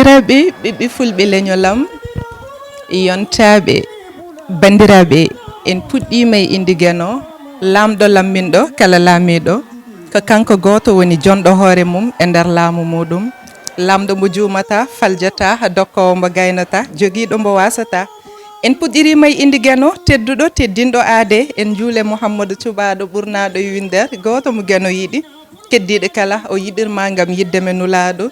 bandiraɓe ɓiɓɓe fulɓe leñolam yontaɓe bandiraɓe en puɗɗima e inde Gueno lamɗo lamminɗo kala laamiɗo ko kanko goto woni jonɗo hoore mum e nder laamu muɗum lamɗo mo juumata faljata dokkowo mo gaynata joguiɗo mbo wasata en puɗɗirima e inde Gueno tedduɗo teddinɗo aade en juule Mouhamadou cuɓaɗo ɓurnaɗo winder goto mo Gueno yiiɗi keddiɗo kala o yiɗirma gam yidde men nulaɗo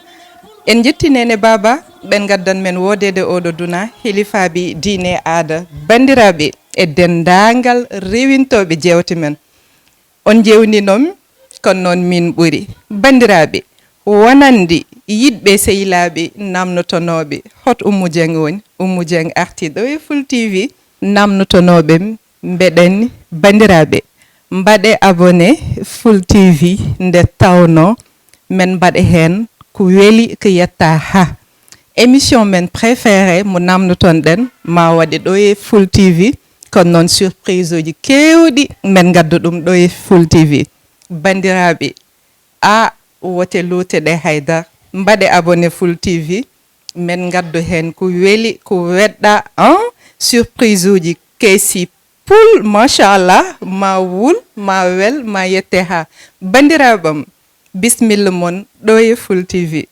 en jettinene baba ɓen gaddan men wodede oɗo duna hilifaɓe diine aada bandiraɓe e dendagal rewintoɓe jewte men on jewninom kono noon min ɓuuri bandiraɓe wonandi yiɗɓe sehilaɓe namnotonoɓe hot OUMOU DIENG woni OUMOU DIENG arti ɗo e Fuul TV namnotonoɓe mbeɗen bandiraɓe mbaɗe abonné Fuul TV nde tawno men mbaɗe hen ko weeli ko yetta ha émission men préféré mo namnoton ɗen ma waɗe ɗo e Fuul TV kono noon surprise uji kewɗi men gadda ɗum ɗo e Fuul TV bandiraɓe a wote luute ɗe haydar mbaɗe abonné Fuul TV men gaddo hen ko weeli ko weɗɗa surprise uji keesi pul machallah ma wul ma wel ma yette ha bandiraɓam bisimilla mon ɗo e Fuul TV